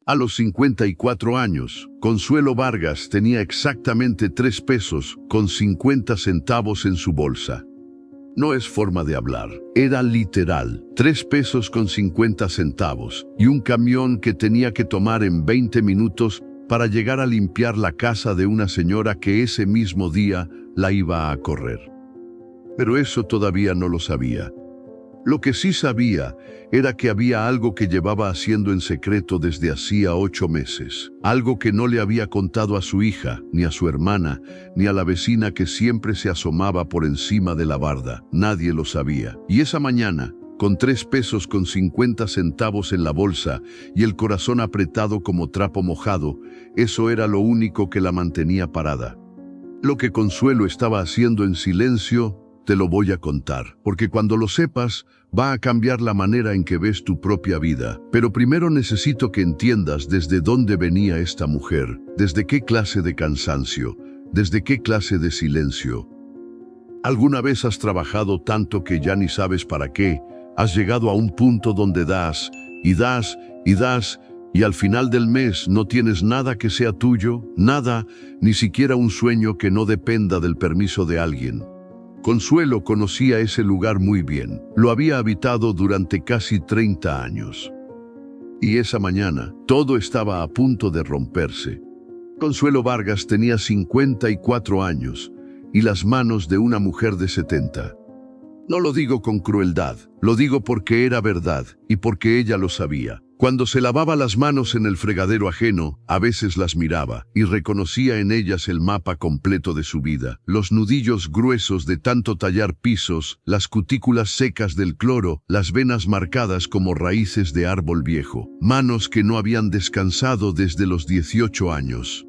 A los 54 años, Consuelo Vargas tenía exactamente 3 pesos con 50 centavos en su bolsa. No es forma de hablar, era literal, 3 pesos con 50 centavos y un camión que tenía que tomar en 20 minutos para llegar a limpiar la casa de una señora que ese mismo día la iba a correr. Pero eso todavía no lo sabía. Lo que sí sabía era que había algo que llevaba haciendo en secreto desde hacía 8 meses. Algo que no le había contado a su hija, ni a su hermana, ni a la vecina que siempre se asomaba por encima de la barda. Nadie lo sabía. Y esa mañana, con 3 pesos con 50 centavos en la bolsa y el corazón apretado como trapo mojado, eso era lo único que la mantenía parada. Lo que Consuelo estaba haciendo en silencio, te lo voy a contar, porque cuando lo sepas, va a cambiar la manera en que ves tu propia vida. Pero primero necesito que entiendas desde dónde venía esta mujer, desde qué clase de cansancio, desde qué clase de silencio. ¿Alguna vez has trabajado tanto que ya ni sabes para qué? Has llegado a un punto donde das, y das, y das, y al final del mes no tienes nada que sea tuyo, nada, ni siquiera un sueño que no dependa del permiso de alguien. Consuelo conocía ese lugar muy bien. Lo había habitado durante casi 30 años. Y esa mañana, todo estaba a punto de romperse. Consuelo Vargas tenía 54 años y las manos de una mujer de 70. No lo digo con crueldad, lo digo porque era verdad y porque ella lo sabía. Cuando se lavaba las manos en el fregadero ajeno, a veces las miraba y reconocía en ellas el mapa completo de su vida. Los nudillos gruesos de tanto tallar pisos, las cutículas secas del cloro, las venas marcadas como raíces de árbol viejo. Manos que no habían descansado desde los 18 años.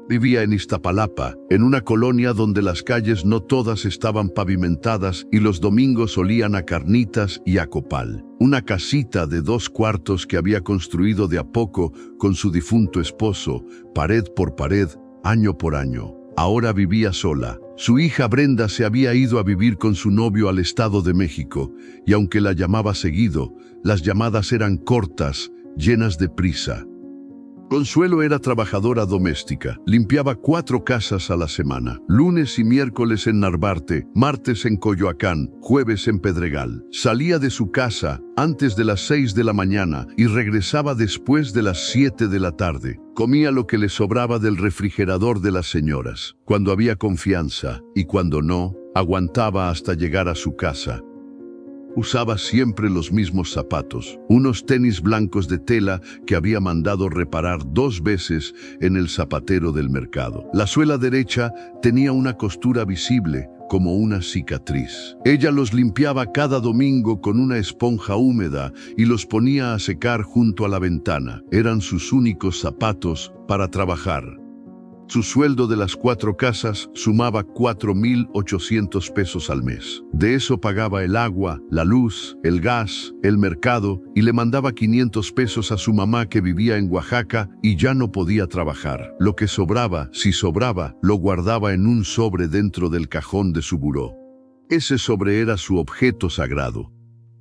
Vivía en Iztapalapa, en una colonia donde las calles no todas estaban pavimentadas y los domingos olían a carnitas y a copal. Una casita de 2 cuartos que había construido de a poco con su difunto esposo, pared por pared, año por año. Ahora vivía sola. Su hija Brenda se había ido a vivir con su novio al Estado de México, y aunque la llamaba seguido, las llamadas eran cortas, llenas de prisa. Consuelo era trabajadora doméstica. Limpiaba 4 casas a la semana. Lunes y miércoles en Narvarte, martes en Coyoacán, jueves en Pedregal. Salía de su casa antes de las 6 de la mañana y regresaba después de las 7 de la tarde. Comía lo que le sobraba del refrigerador de las señoras. Cuando había confianza y cuando no, aguantaba hasta llegar a su casa. Usaba siempre los mismos zapatos, unos tenis blancos de tela que había mandado reparar 2 veces en el zapatero del mercado. La suela derecha tenía una costura visible, como una cicatriz. Ella los limpiaba cada domingo con una esponja húmeda y los ponía a secar junto a la ventana. Eran sus únicos zapatos para trabajar. Su sueldo de las 4 casas sumaba 4,800 pesos al mes. De eso pagaba el agua, la luz, el gas, el mercado y le mandaba 500 pesos a su mamá que vivía en Oaxaca y ya no podía trabajar. Lo que sobraba, si sobraba, lo guardaba en un sobre dentro del cajón de su buró. Ese sobre era su objeto sagrado.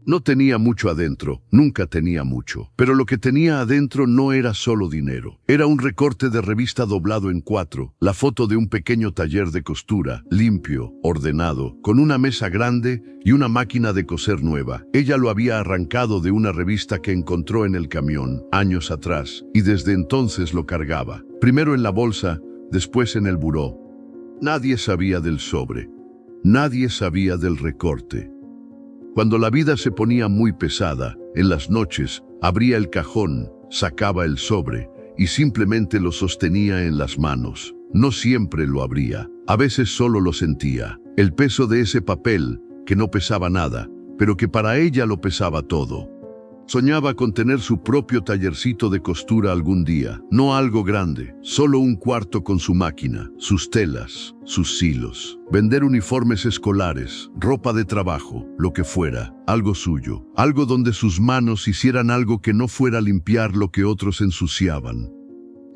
No tenía mucho adentro, nunca tenía mucho. Pero lo que tenía adentro no era solo dinero. Era un recorte de revista doblado en 4, la foto de un pequeño taller de costura, limpio, ordenado, con una mesa grande y una máquina de coser nueva. Ella lo había arrancado de una revista que encontró en el camión, años atrás, y desde entonces lo cargaba. Primero en la bolsa, después en el buró. Nadie sabía del sobre. Nadie sabía del recorte. Cuando la vida se ponía muy pesada, en las noches, abría el cajón, sacaba el sobre y simplemente lo sostenía en las manos. No siempre lo abría, a veces solo lo sentía. El peso de ese papel, que no pesaba nada, pero que para ella lo pesaba todo. Soñaba con tener su propio tallercito de costura algún día, no algo grande, solo un cuarto con su máquina, sus telas, sus hilos, vender uniformes escolares, ropa de trabajo, lo que fuera, algo suyo, algo donde sus manos hicieran algo que no fuera limpiar lo que otros ensuciaban.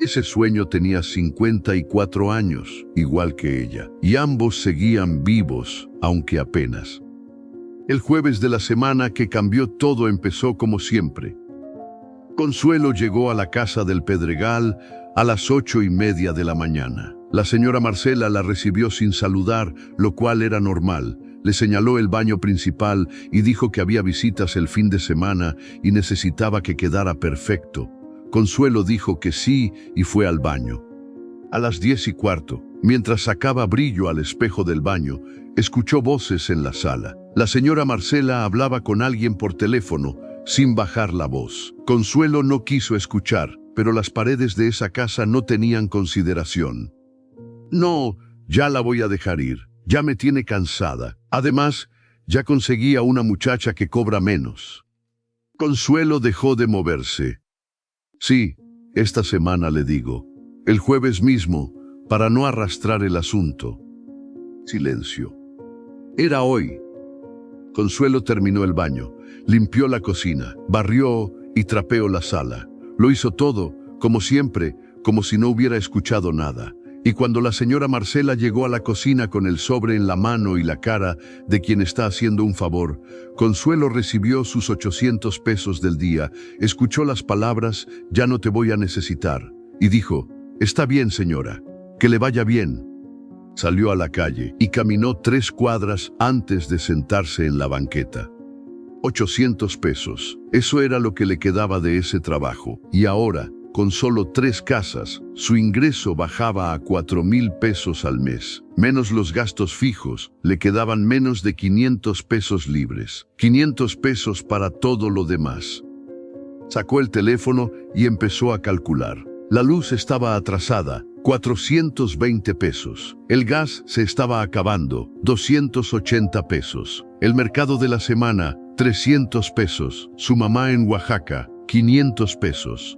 Ese sueño tenía 54 años, igual que ella, y ambos seguían vivos, aunque apenas. El jueves de la semana que cambió todo empezó como siempre. Consuelo llegó a la casa del Pedregal a las 8:30 de la mañana. La señora Marcela la recibió sin saludar, lo cual era normal. Le señaló el baño principal y dijo que había visitas el fin de semana y necesitaba que quedara perfecto. Consuelo dijo que sí y fue al baño. A las 10:15, mientras sacaba brillo al espejo del baño, escuchó voces en la sala. La señora Marcela hablaba con alguien por teléfono, sin bajar la voz. Consuelo no quiso escuchar, pero las paredes de esa casa no tenían consideración. No, ya la voy a dejar ir. Ya me tiene cansada. Además, ya conseguí a una muchacha que cobra menos. Consuelo dejó de moverse. Sí, esta semana le digo. El jueves mismo, para no arrastrar el asunto. Silencio. Era hoy. Consuelo terminó el baño, limpió la cocina, barrió y trapeó la sala. Lo hizo todo, como siempre, como si no hubiera escuchado nada. Y cuando la señora Marcela llegó a la cocina con el sobre en la mano y la cara de quien está haciendo un favor, Consuelo recibió sus 800 pesos del día, escuchó las palabras, ya no te voy a necesitar, y dijo, está bien señora, que le vaya bien. Salió a la calle y caminó 3 cuadras antes de sentarse en la banqueta. 800 pesos, eso era lo que le quedaba de ese trabajo, y ahora, con solo 3 casas, su ingreso bajaba a 4,000 pesos al mes. Menos los gastos fijos, le quedaban menos de 500 pesos libres. 500 pesos para todo lo demás. Sacó el teléfono y empezó a calcular. La luz estaba atrasada, 420 pesos. El gas se estaba acabando, 280 pesos. El mercado de la semana, 300 pesos. Su mamá en Oaxaca, 500 pesos.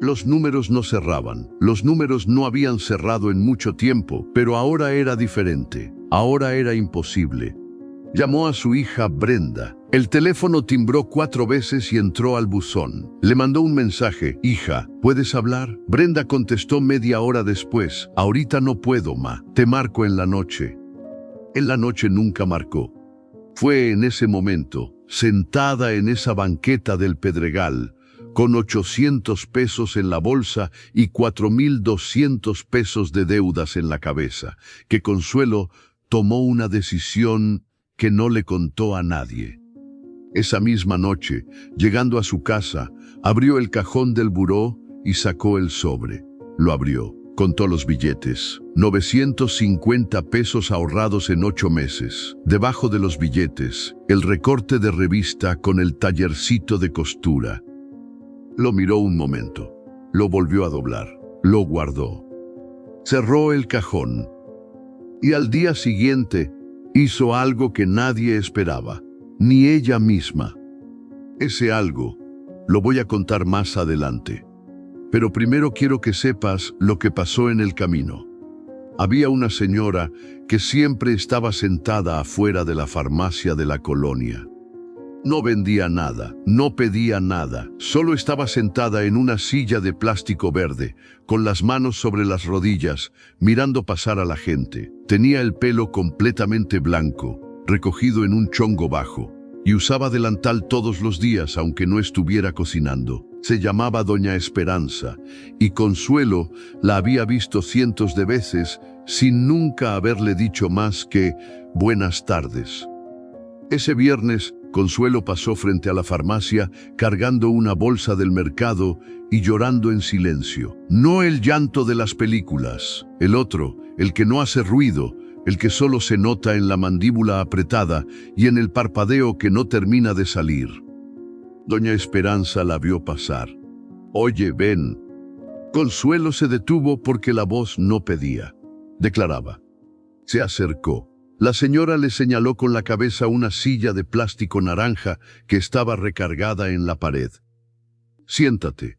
Los números no cerraban. Los números no habían cerrado en mucho tiempo, pero ahora era diferente. Ahora era imposible. Llamó a su hija Brenda. El teléfono timbró 4 veces y entró al buzón. Le mandó un mensaje. Hija, ¿puedes hablar? Brenda contestó media hora después. Ahorita no puedo, ma. Te marco en la noche. En la noche nunca marcó. Fue en ese momento, sentada en esa banqueta del Pedregal, con 800 pesos en la bolsa y 4,200 pesos de deudas en la cabeza, que Consuelo tomó una decisión que no le contó a nadie. Esa misma noche, llegando a su casa, abrió el cajón del buró y sacó el sobre. Lo abrió, contó los billetes. 950 pesos ahorrados en 8 meses. Debajo de los billetes, el recorte de revista con el tallercito de costura. Lo miró un momento, lo volvió a doblar, lo guardó. Cerró el cajón y al día siguiente hizo algo que nadie esperaba, ni ella misma. Ese algo lo voy a contar más adelante, pero primero quiero que sepas lo que pasó en el camino. Había una señora que siempre estaba sentada afuera de la farmacia de la colonia. No vendía nada, no pedía nada, solo estaba sentada en una silla de plástico verde, con las manos sobre las rodillas, mirando pasar a la gente. Tenía el pelo completamente blanco, recogido en un chongo bajo, y usaba delantal todos los días aunque no estuviera cocinando. Se llamaba Doña Esperanza, y Consuelo la había visto cientos de veces sin nunca haberle dicho más que buenas tardes. Ese viernes, Consuelo pasó frente a la farmacia cargando una bolsa del mercado y llorando en silencio. No el llanto de las películas, el otro, el que no hace ruido, el que solo se nota en la mandíbula apretada y en el parpadeo que no termina de salir. Doña Esperanza la vio pasar. Oye, ven. Consuelo se detuvo porque la voz no pedía. Declaraba. Se acercó. La señora le señaló con la cabeza una silla de plástico naranja que estaba recargada en la pared. Siéntate.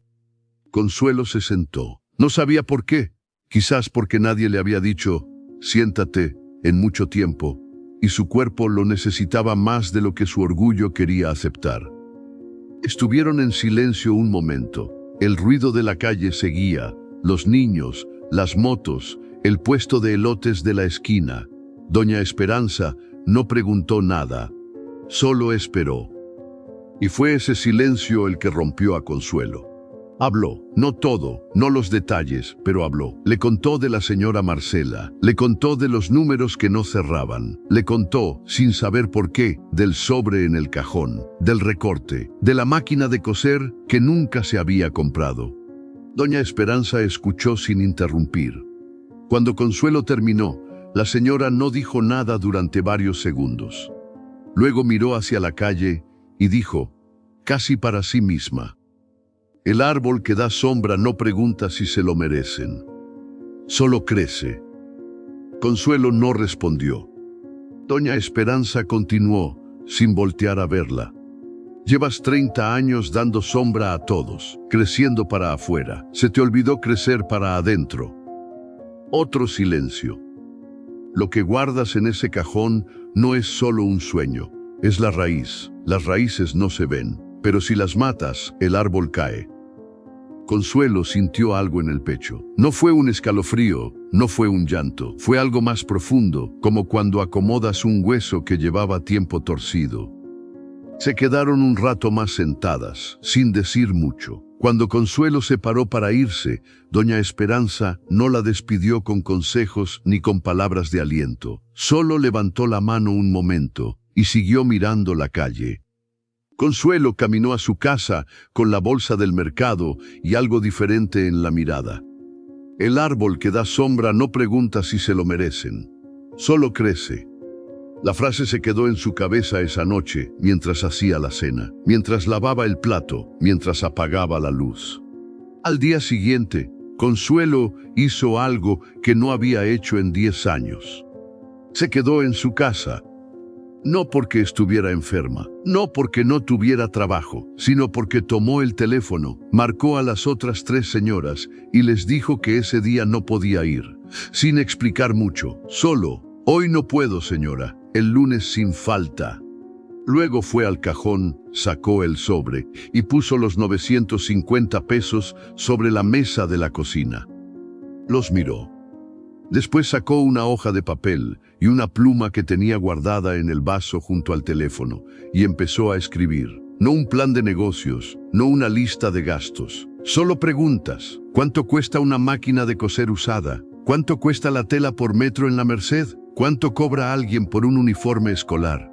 Consuelo se sentó. No sabía por qué. Quizás porque nadie le había dicho, siéntate, en mucho tiempo, y su cuerpo lo necesitaba más de lo que su orgullo quería aceptar. Estuvieron en silencio un momento. El ruido de la calle seguía, los niños, las motos, el puesto de elotes de la esquina. Doña Esperanza no preguntó nada, solo esperó. Y fue ese silencio el que rompió a Consuelo. Habló, no todo, no los detalles, pero habló. Le contó de la señora Marcela, le contó de los números que no cerraban, le contó, sin saber por qué, del sobre en el cajón, del recorte, de la máquina de coser que nunca se había comprado. Doña Esperanza escuchó sin interrumpir. Cuando Consuelo terminó, la señora no dijo nada durante varios segundos. Luego miró hacia la calle y dijo, casi para sí misma: el árbol que da sombra no pregunta si se lo merecen, solo crece. Consuelo no respondió. Doña Esperanza continuó, sin voltear a verla. Llevas 30 años dando sombra a todos, creciendo para afuera. Se te olvidó crecer para adentro. Otro silencio. Lo que guardas en ese cajón no es solo un sueño, es la raíz. Las raíces no se ven, pero si las matas, el árbol cae. Consuelo sintió algo en el pecho. No fue un escalofrío, no fue un llanto, fue algo más profundo, como cuando acomodas un hueso que llevaba tiempo torcido. Se quedaron un rato más sentadas, sin decir mucho. Cuando Consuelo se paró para irse, doña Esperanza no la despidió con consejos ni con palabras de aliento. Solo levantó la mano un momento y siguió mirando la calle. Consuelo caminó a su casa con la bolsa del mercado y algo diferente en la mirada. El árbol que da sombra no pregunta si se lo merecen, solo crece. La frase se quedó en su cabeza esa noche mientras hacía la cena, mientras lavaba el plato, mientras apagaba la luz. Al día siguiente, Consuelo hizo algo que no había hecho en 10 años. Se quedó en su casa. No porque estuviera enferma, no porque no tuviera trabajo, sino porque tomó el teléfono, marcó a las otras 3 señoras y les dijo que ese día no podía ir, sin explicar mucho, solo, hoy no puedo, señora, el lunes sin falta. Luego fue al cajón, sacó el sobre y puso los 950 pesos sobre la mesa de la cocina. Los miró. Después sacó una hoja de papel y una pluma que tenía guardada en el vaso junto al teléfono y empezó a escribir. No un plan de negocios, no una lista de gastos. Solo preguntas. ¿Cuánto cuesta una máquina de coser usada? ¿Cuánto cuesta la tela por metro en la Merced? ¿Cuánto cobra alguien por un uniforme escolar?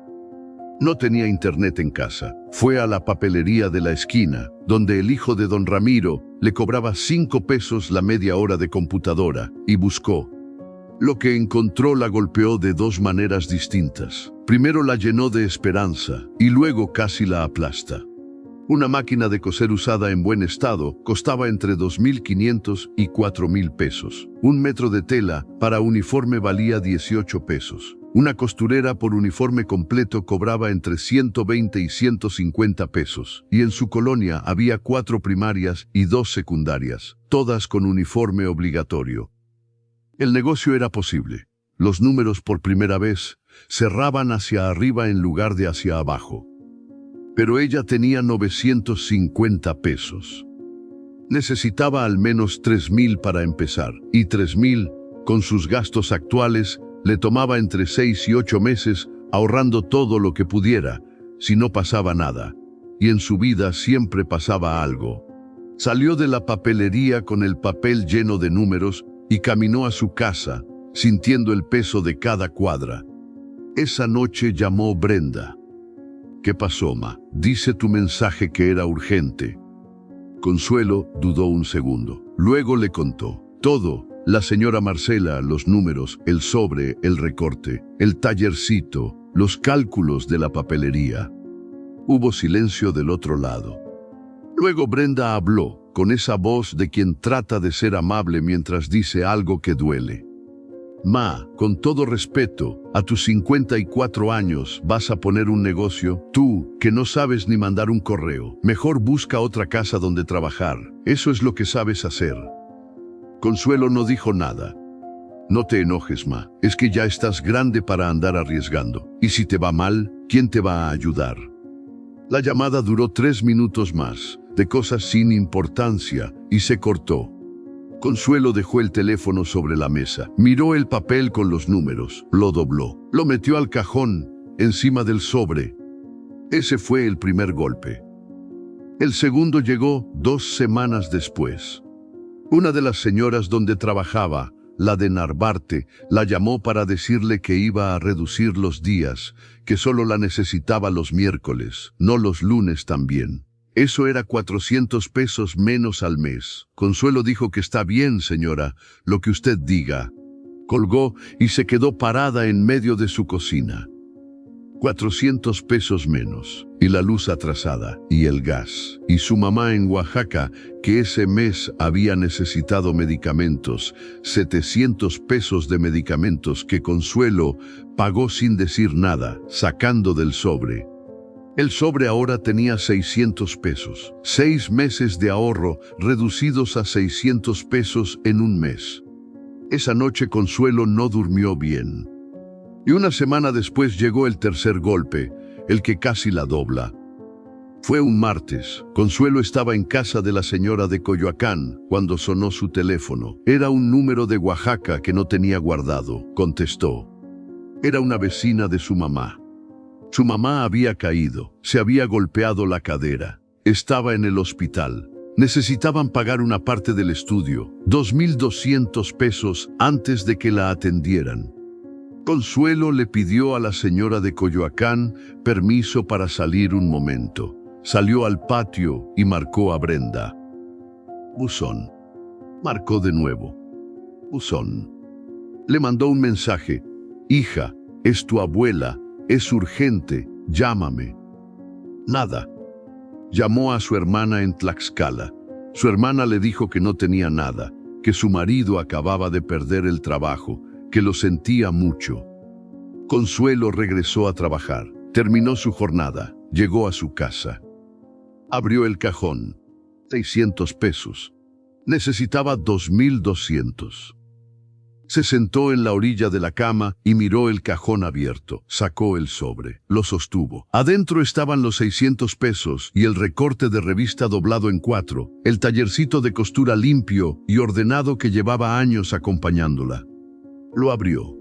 No tenía internet en casa. Fue a la papelería de la esquina, donde el hijo de don Ramiro le cobraba 5 pesos la media hora de computadora, y buscó. Lo que encontró la golpeó de 2 maneras distintas. Primero la llenó de esperanza y luego casi la aplasta. Una máquina de coser usada en buen estado costaba entre 2.500 y 4.000 pesos. Un metro de tela para uniforme valía 18 pesos. Una costurera por uniforme completo cobraba entre 120 y 150 pesos. Y en su colonia había 4 primarias y 2 secundarias, todas con uniforme obligatorio. El negocio era posible. Los números por primera vez cerraban hacia arriba en lugar de hacia abajo. Pero ella tenía 950 pesos. Necesitaba al menos 3.000 para empezar, y 3.000, con sus gastos actuales, le tomaba entre 6 y 8 meses, ahorrando todo lo que pudiera, si no pasaba nada. Y en su vida siempre pasaba algo. Salió de la papelería con el papel lleno de números y caminó a su casa, sintiendo el peso de cada cuadra. Esa noche llamó Brenda. ¿Qué pasó, ma? Dice tu mensaje que era urgente. Consuelo dudó un segundo. Luego le contó todo. La señora Marcela, los números, el sobre, el recorte, el tallercito, los cálculos de la papelería. Hubo silencio del otro lado. Luego Brenda habló, con esa voz de quien trata de ser amable mientras dice algo que duele. Ma, con todo respeto, a tus 54 años vas a poner un negocio. Tú, que no sabes ni mandar un correo, mejor busca otra casa donde trabajar. Eso es lo que sabes hacer. Consuelo no dijo nada. No te enojes, ma, es que ya estás grande para andar arriesgando. Y si te va mal, ¿quién te va a ayudar? La llamada duró 3 minutos más, de cosas sin importancia, y se cortó. Consuelo dejó el teléfono sobre la mesa, miró el papel con los números, lo dobló, lo metió al cajón, encima del sobre. Ese fue el primer golpe. El segundo llegó 2 semanas después. Una de las señoras donde trabajaba, la de Narvarte, la llamó para decirle que iba a reducir los días, que solo la necesitaba los miércoles, no los lunes también. Eso era 400 pesos menos al mes. Consuelo dijo que está bien, señora, lo que usted diga. Colgó y se quedó parada en medio de su cocina. 400 pesos menos, y la luz atrasada, y el gas, y su mamá en Oaxaca, que ese mes había necesitado medicamentos, 700 pesos de medicamentos que Consuelo pagó sin decir nada, sacando del sobre. El sobre ahora tenía 600 pesos, 6 meses de ahorro reducidos a 600 pesos en un mes. Esa noche Consuelo no durmió bien. Y una semana después llegó el tercer golpe, el que casi la dobla. Fue un martes. Consuelo estaba en casa de la señora de Coyoacán cuando sonó su teléfono. Era un número de Oaxaca que no tenía guardado. Contestó. Era una vecina de su mamá. Su mamá había caído, se había golpeado la cadera. Estaba en el hospital. Necesitaban pagar una parte del estudio, 2,200 pesos antes de que la atendieran. Consuelo le pidió a la señora de Coyoacán permiso para salir un momento. Salió al patio y marcó a Brenda. Buzón. Marcó de nuevo. Buzón. Le mandó un mensaje. Hija, es tu abuela, es urgente, llámame. Nada. Llamó a su hermana en Tlaxcala. Su hermana le dijo que no tenía nada, que su marido acababa de perder el trabajo, que lo sentía mucho. Consuelo regresó a trabajar, terminó su jornada, llegó a su casa. Abrió el cajón, 600 pesos. Necesitaba 2,200. Se sentó en la orilla de la cama y miró el cajón abierto. Sacó el sobre, lo sostuvo. Adentro estaban los 600 pesos y el recorte de revista doblado en 4, el tallercito de costura limpio y ordenado que llevaba años acompañándola. Lo abrió.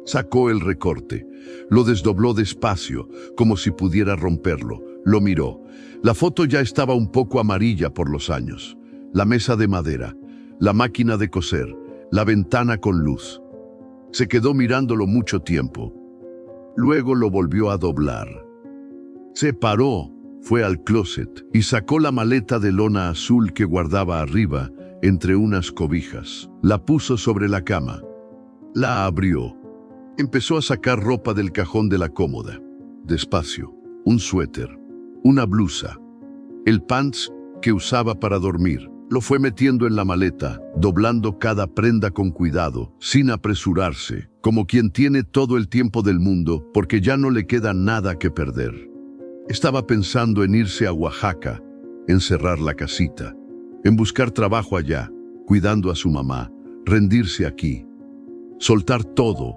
Sacó el recorte. Lo desdobló despacio, como si pudiera romperlo. Lo miró. La foto ya estaba un poco amarilla por los años. La mesa de madera, la máquina de coser, la ventana con luz. Se quedó mirándolo mucho tiempo. Luego lo volvió a doblar. Se paró, fue al closet y sacó la maleta de lona azul que guardaba arriba, entre unas cobijas. La puso sobre la cama. La abrió. Empezó a sacar ropa del cajón de la cómoda. Despacio. Un suéter. Una blusa. El pants que usaba para dormir. Lo fue metiendo en la maleta, doblando cada prenda con cuidado, sin apresurarse, como quien tiene todo el tiempo del mundo porque ya no le queda nada que perder. Estaba pensando en irse a Oaxaca, en cerrar la casita, en buscar trabajo allá, cuidando a su mamá, rendirse aquí. Soltar todo.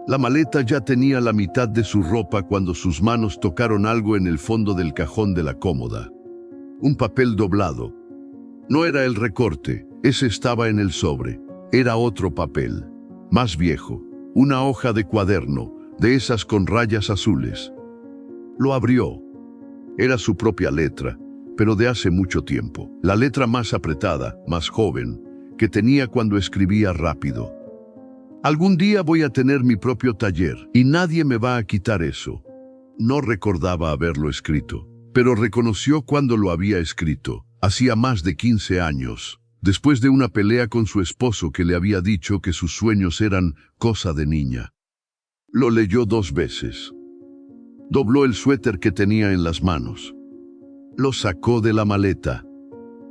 La maleta ya tenía la mitad de su ropa cuando sus manos tocaron algo en el fondo del cajón de la cómoda. Un papel doblado. No era el recorte, ese estaba en el sobre. Era otro papel, más viejo, una hoja de cuaderno, de esas con rayas azules. Lo abrió. Era su propia letra, pero de hace mucho tiempo. La letra más apretada, más joven, que tenía cuando escribía rápido. Algún día voy a tener mi propio taller y nadie me va a quitar eso. No recordaba haberlo escrito, pero reconoció cuando lo había escrito, hacía más de 15 años, después de una pelea con su esposo que le había dicho que sus sueños eran cosa de niña. Lo leyó 2 veces. Dobló el suéter que tenía en las manos. Lo sacó de la maleta.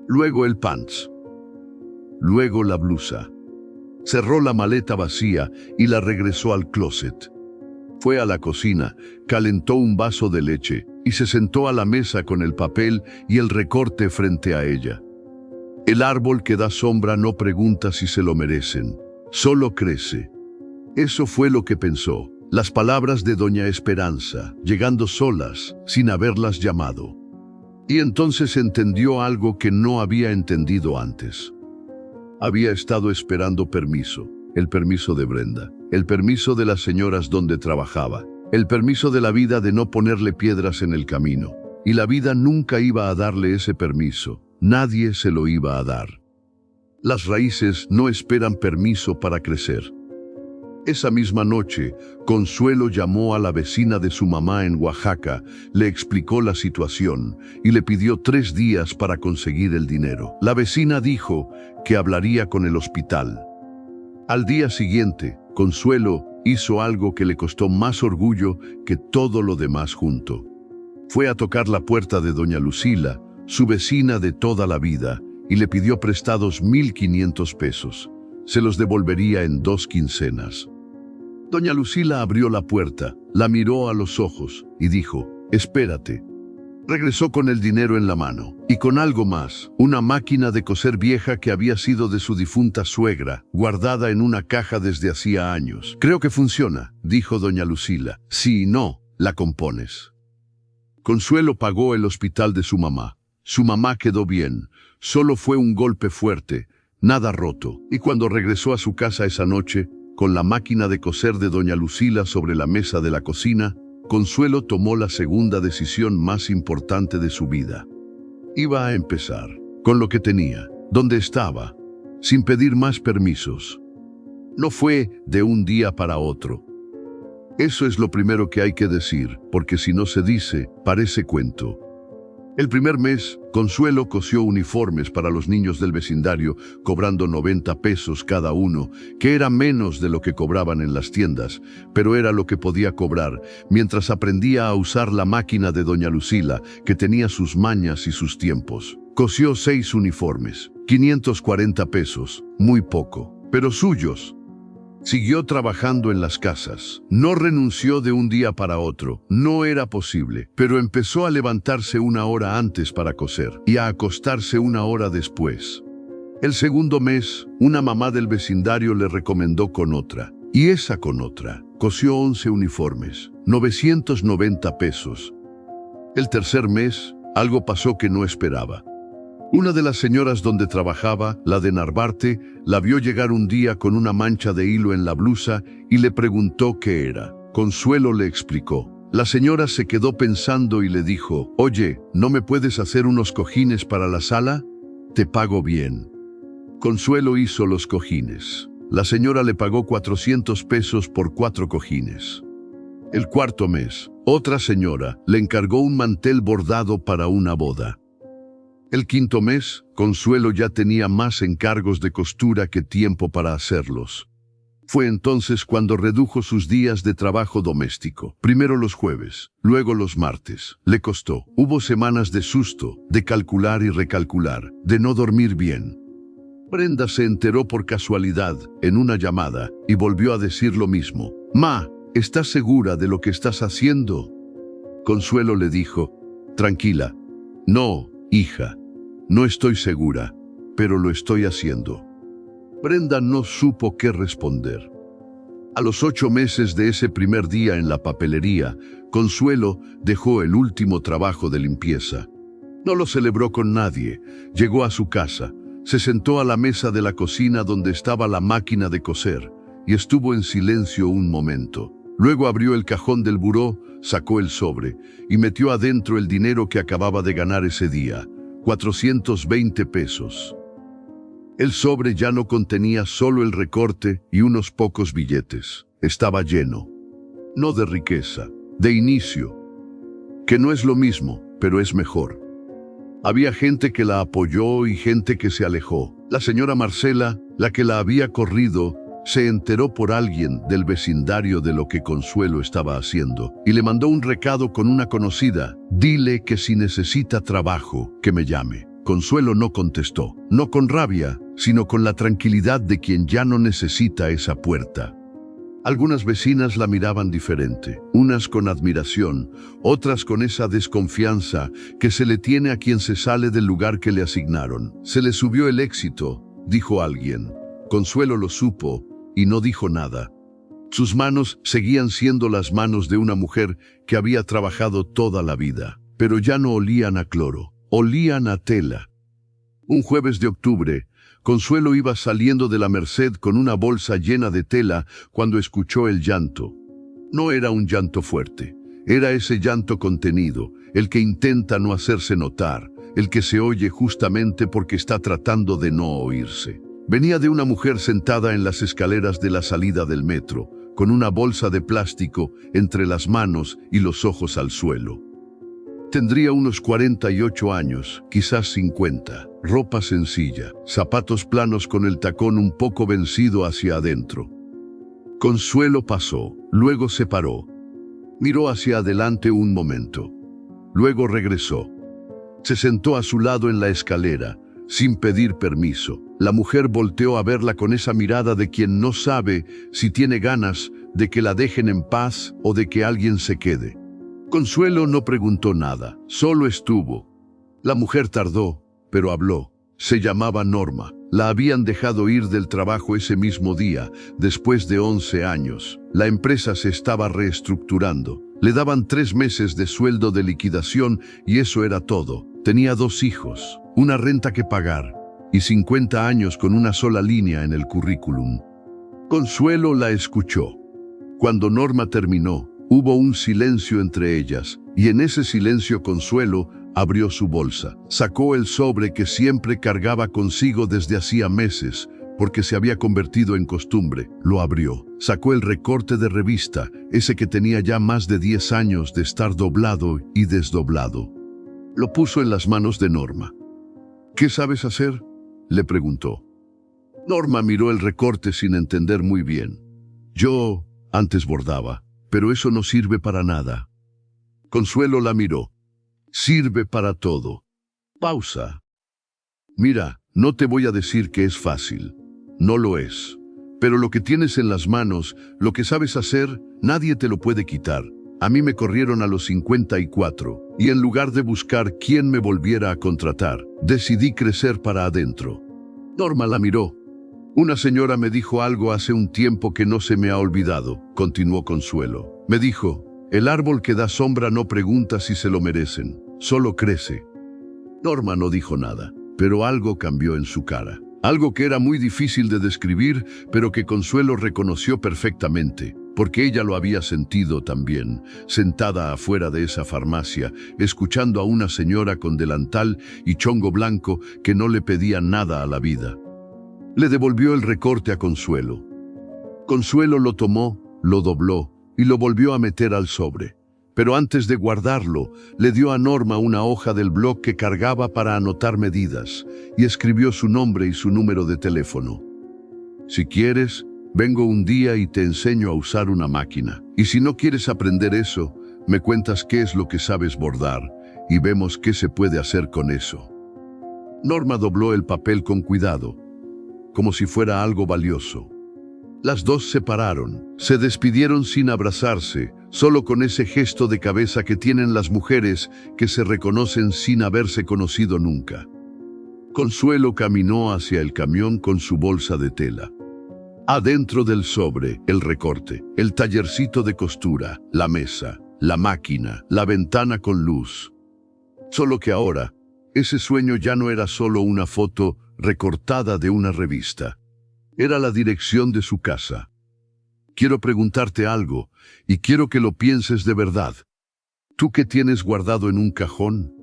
Luego el pants. Luego la blusa. Cerró la maleta vacía y la regresó al closet. Fue a la cocina, calentó un vaso de leche y se sentó a la mesa con el papel y el recorte frente a ella. El árbol que da sombra no pregunta si se lo merecen, solo crece. Eso fue lo que pensó, las palabras de doña Esperanza, llegando solas, sin haberlas llamado. Y entonces entendió algo que no había entendido antes. Había estado esperando permiso, el permiso de Brenda, el permiso de las señoras donde trabajaba, el permiso de la vida de no ponerle piedras en el camino. Y la vida nunca iba a darle ese permiso. Nadie se lo iba a dar. Las raíces no esperan permiso para crecer. Esa misma noche, Consuelo llamó a la vecina de su mamá en Oaxaca, le explicó la situación y le pidió 3 días para conseguir el dinero. La vecina dijo que hablaría con el hospital. Al día siguiente, Consuelo hizo algo que le costó más orgullo que todo lo demás junto. Fue a tocar la puerta de doña Lucila, su vecina de toda la vida, y le pidió prestados 1,500 pesos. Se los devolvería en 2 quincenas. Doña Lucila abrió la puerta, la miró a los ojos y dijo, «Espérate». Regresó con el dinero en la mano y con algo más, una máquina de coser vieja que había sido de su difunta suegra, guardada en una caja desde hacía años. «Creo que funciona», dijo doña Lucila. «Si no, la compones». Consuelo pagó el hospital de su mamá. Su mamá quedó bien, solo fue un golpe fuerte, nada roto. Y cuando regresó a su casa esa noche, con la máquina de coser de doña Lucila sobre la mesa de la cocina, Consuelo tomó la segunda decisión más importante de su vida. Iba a empezar, con lo que tenía, donde estaba, sin pedir más permisos. No fue de un día para otro. Eso es lo primero que hay que decir, porque si no se dice, parece cuento. El primer mes, Consuelo cosió uniformes para los niños del vecindario, cobrando 90 pesos cada uno, que era menos de lo que cobraban en las tiendas, pero era lo que podía cobrar, mientras aprendía a usar la máquina de doña Lucila, que tenía sus mañas y sus tiempos. Cosió 6 uniformes, 540 pesos, muy poco, pero suyos. Siguió trabajando en las casas. No renunció de un día para otro. No era posible. Pero empezó a levantarse 1 hora antes para coser y a acostarse 1 hora después. El segundo mes, una mamá del vecindario le recomendó con otra. Y esa con otra. Cosió 11 uniformes. 990 pesos. El tercer mes, algo pasó que no esperaba. Una de las señoras donde trabajaba, la de Narvarte, la vio llegar un día con una mancha de hilo en la blusa y le preguntó qué era. Consuelo le explicó. La señora se quedó pensando y le dijo, «Oye, ¿no me puedes hacer unos cojines para la sala? Te pago bien». Consuelo hizo los cojines. La señora le pagó 400 pesos por 4 cojines. El cuarto mes, otra señora le encargó un mantel bordado para una boda. El quinto mes, Consuelo ya tenía más encargos de costura que tiempo para hacerlos. Fue entonces cuando redujo sus días de trabajo doméstico. Primero los jueves, luego los martes. Le costó. Hubo semanas de susto, de calcular y recalcular, de no dormir bien. Brenda se enteró por casualidad en una llamada y volvió a decir lo mismo. «Ma, ¿estás segura de lo que estás haciendo?». Consuelo le dijo, «Tranquila. No, hija. No estoy segura, pero lo estoy haciendo». Brenda no supo qué responder. A los 8 meses de ese primer día en la papelería, Consuelo dejó el último trabajo de limpieza. No lo celebró con nadie. Llegó a su casa, se sentó a la mesa de la cocina donde estaba la máquina de coser y estuvo en silencio un momento. Luego abrió el cajón del buró, sacó el sobre y metió adentro el dinero que acababa de ganar ese día. 420 pesos. El sobre ya no contenía solo el recorte y unos pocos billetes. Estaba lleno. No de riqueza, de inicio. Que no es lo mismo, pero es mejor. Había gente que la apoyó y gente que se alejó. La señora Marcela, la que la había corrido, se enteró por alguien del vecindario de lo que Consuelo estaba haciendo y le mandó un recado con una conocida. «Dile que si necesita trabajo, que me llame». Consuelo no contestó, no con rabia, sino con la tranquilidad de quien ya no necesita esa puerta. Algunas vecinas la miraban diferente, unas con admiración, otras con esa desconfianza que se le tiene a quien se sale del lugar que le asignaron. «Se le subió el éxito», dijo alguien. Consuelo lo supo y no dijo nada. Sus manos seguían siendo las manos de una mujer que había trabajado toda la vida, pero ya no olían a cloro, olían a tela. Un jueves de octubre, Consuelo iba saliendo de la Merced con una bolsa llena de tela cuando escuchó el llanto. No era un llanto fuerte, era ese llanto contenido, el que intenta no hacerse notar, el que se oye justamente porque está tratando de no oírse. Venía de una mujer sentada en las escaleras de la salida del metro, con una bolsa de plástico entre las manos y los ojos al suelo. Tendría unos 48 años, quizás 50. Ropa sencilla, zapatos planos con el tacón un poco vencido hacia adentro. Consuelo pasó, luego se paró. Miró hacia adelante un momento. Luego regresó. Se sentó a su lado en la escalera, sin pedir permiso. La mujer volteó a verla con esa mirada de quien no sabe si tiene ganas de que la dejen en paz o de que alguien se quede. Consuelo no preguntó nada, solo estuvo. La mujer tardó, pero habló. Se llamaba Norma. La habían dejado ir del trabajo ese mismo día, después de 11 años. La empresa se estaba reestructurando. Le daban 3 meses de sueldo de liquidación y eso era todo. Tenía 2 hijos, una renta que pagar y 50 años con una sola línea en el currículum. Consuelo la escuchó. Cuando Norma terminó, hubo un silencio entre ellas, y en ese silencio Consuelo abrió su bolsa. Sacó el sobre que siempre cargaba consigo desde hacía meses, porque se había convertido en costumbre. Lo abrió. Sacó el recorte de revista, ese que tenía ya más de 10 años de estar doblado y desdoblado. Lo puso en las manos de Norma. ¿Qué sabes hacer?, le preguntó. Norma miró el recorte sin entender muy bien. Yo antes bordaba, pero eso no sirve para nada. Consuelo la miró. Sirve para todo. Pausa. Mira, no te voy a decir que es fácil. No lo es. Pero lo que tienes en las manos, lo que sabes hacer, nadie te lo puede quitar. A mí me corrieron a los 54, y en lugar de buscar quién me volviera a contratar, decidí crecer para adentro. Norma la miró. Una señora me dijo algo hace un tiempo que no se me ha olvidado, continuó Consuelo. Me dijo, el árbol que da sombra no pregunta si se lo merecen, solo crece. Norma no dijo nada, pero algo cambió en su cara. Algo que era muy difícil de describir, pero que Consuelo reconoció perfectamente, porque ella lo había sentido también, sentada afuera de esa farmacia, escuchando a una señora con delantal y chongo blanco que no le pedía nada a la vida. Le devolvió el recorte a Consuelo. Consuelo lo tomó, lo dobló y lo volvió a meter al sobre. Pero antes de guardarlo, le dio a Norma una hoja del blog que cargaba para anotar medidas y escribió su nombre y su número de teléfono. Si quieres, vengo un día y te enseño a usar una máquina. Y si no quieres aprender eso, me cuentas qué es lo que sabes bordar y vemos qué se puede hacer con eso. Norma dobló el papel con cuidado, como si fuera algo valioso. Las dos se pararon, se despidieron sin abrazarse, solo con ese gesto de cabeza que tienen las mujeres que se reconocen sin haberse conocido nunca. Consuelo caminó hacia el camión con su bolsa de tela. Adentro del sobre, el recorte, el tallercito de costura, la mesa, la máquina, la ventana con luz. Solo que ahora, ese sueño ya no era solo una foto recortada de una revista. Era la dirección de su casa. Quiero preguntarte algo, y quiero que lo pienses de verdad. ¿Tú qué tienes guardado en un cajón?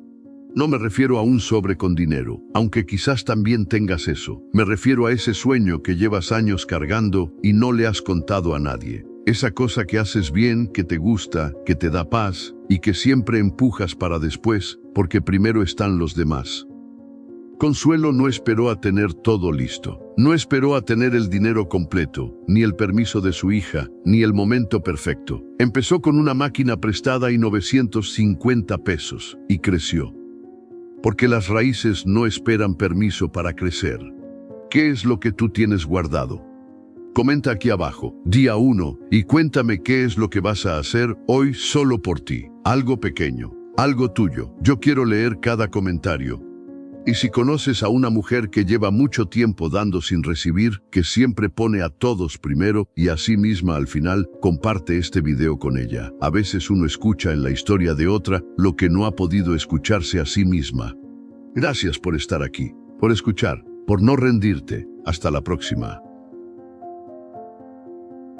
No me refiero a un sobre con dinero, aunque quizás también tengas eso. Me refiero a ese sueño que llevas años cargando y no le has contado a nadie. Esa cosa que haces bien, que te gusta, que te da paz y que siempre empujas para después, porque primero están los demás. Consuelo no esperó a tener todo listo. No esperó a tener el dinero completo, ni el permiso de su hija, ni el momento perfecto. Empezó con una máquina prestada y 950 pesos, y creció. Porque las raíces no esperan permiso para crecer. ¿Qué es lo que tú tienes guardado? Comenta aquí abajo, día 1, y cuéntame qué es lo que vas a hacer hoy solo por ti. Algo pequeño, algo tuyo. Yo quiero leer cada comentario. Y si conoces a una mujer que lleva mucho tiempo dando sin recibir, que siempre pone a todos primero y a sí misma al final, comparte este video con ella. A veces uno escucha en la historia de otra lo que no ha podido escucharse a sí misma. Gracias por estar aquí, por escuchar, por no rendirte. Hasta la próxima.